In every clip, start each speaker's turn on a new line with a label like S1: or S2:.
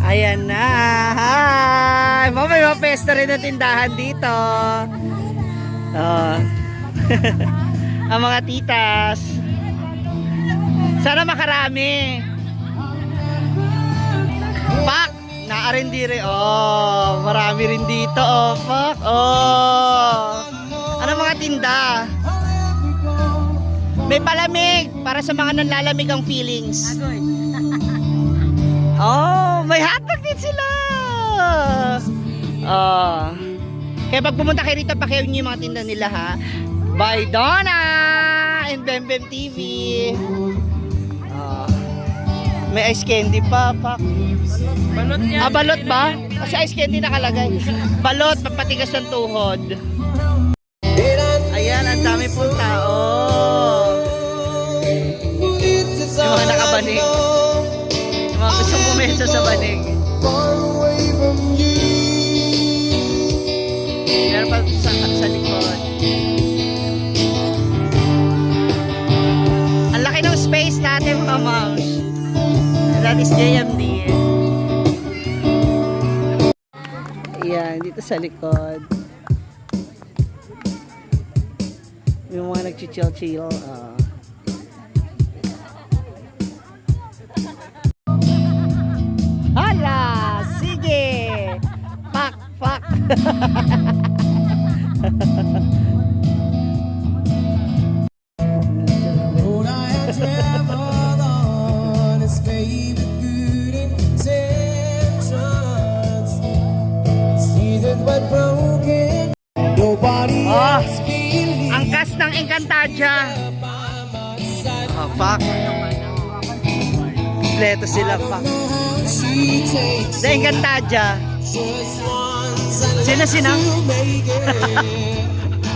S1: Ayan na. Hi! May mga pesta rin na tindahan dito. Oh. Ang mga titas. Sana makarami. Pak! Naarindire. Oh, marami rin dito. Oh, pak. Oh. Ano mga tinda? May palamig para sa mga nanlalamig ang feelings. Oh, may hotdog din sila. Oh. Kaya pag pumunta kayo rito, pakiyaw nyo yung mga tinda nila ha. By Donna and Bembem TV. Oh. May ice candy pa, pak.
S2: Balot niya.
S1: Ah, balot ba? Kasi ice candy nakalagay. Balot, papatigas ng tuhod. Ayan, ang dami pong tao. Yung mga nakabanig. Yung mga gustong bumesa sa banig. Meron pa sa likod. Ang laki ng space natin, mga moms. That is JMD. Ayan, dito sa likod. Yung mga nag-chill-chill. Hala! Sige! Pak! Pak! Oh, ang cast ng Encantadia. Oh, pak. Kompleto sila, pak. The Encantadia. Sino?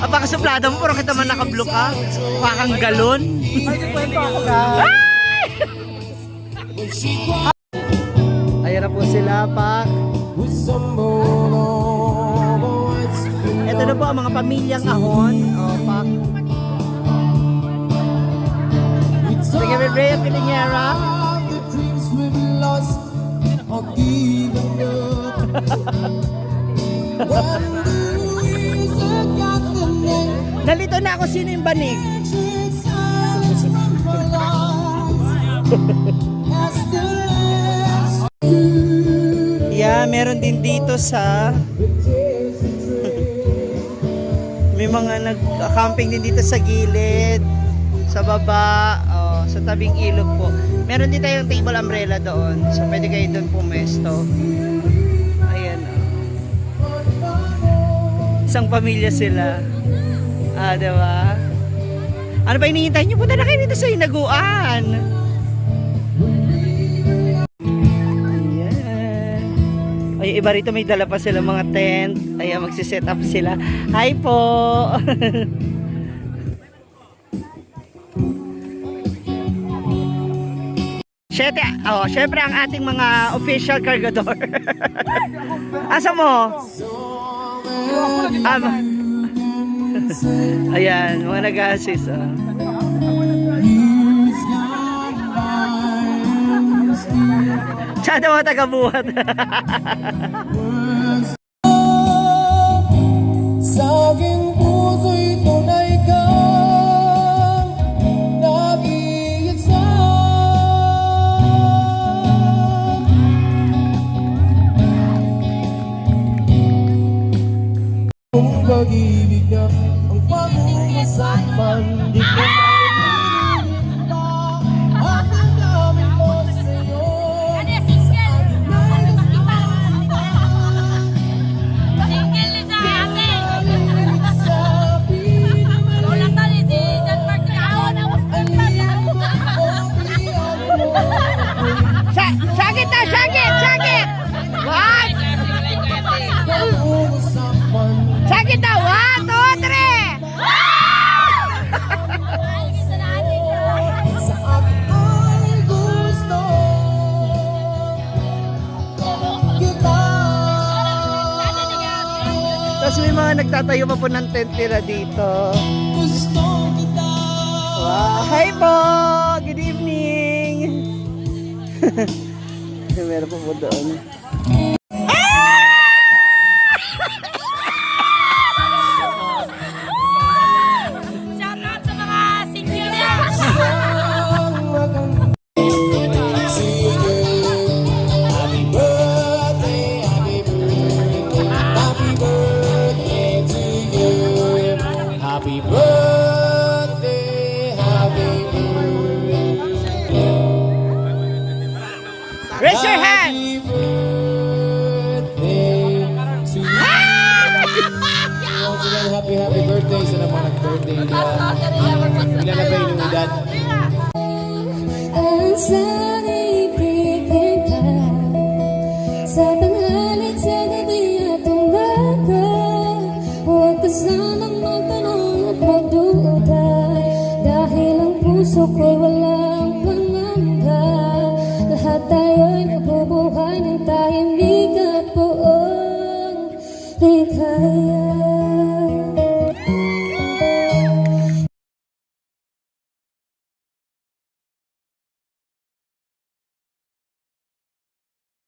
S1: Apakasuplada mo, puro kita man naka-blue ka. Pakang galon. Ayan na po sila, pak. Ito na po ang mga pamilyang ahon. O, pak. Sige, Brea Pilingera. Nalito na ako, sino yung banig? Yeah, meron din dito sa may mga nag-camping din dito sa gilid, sa baba, oh, sa tabing ilog po. Meron din tayong table umbrella doon, so pwede kayo doon pumesto. Ayan, oh. Isang pamilya sila. Ah, diba? Ano ba hinihintay nyo? Punta na kayo dito sa hinaguan. Ay, iba rito may dala pa sila mga tent. Ay, magsiset up sila. Hi po! Syempre ang ating mga official cargador. Asa mo? Ayan, mga nag-assist. Tsada mga taga-buhat.
S3: Sa aking puso'y tunay kang nag-iisa. Ang pag-ibig na ang pag-usapan, di ko
S1: Sakit daw, 1, 2, 3! Tapos may mga nagtatayo pa po ng tent nila dito. Wow, hi po! Good evening! meron pa po doon.
S2: Shoutout sa mga single niya!
S3: Happy birthday, happy birthday, happy birthday to you. Happy birthday, happy birthday.
S1: Raise your hand!
S3: Happy birthday to you. Once again, happy birthday sa mga nag-birthday niya. Ilan na ba yung edad?
S4: Ang sana'y ka sa tanghali't sa gabi at umaga. Huwag ka sanang magtanong at magduda, dahil ang puso ko'y walang pangamba. Lahat tayo'y nabubuhay ng tahimik at buong ligaya.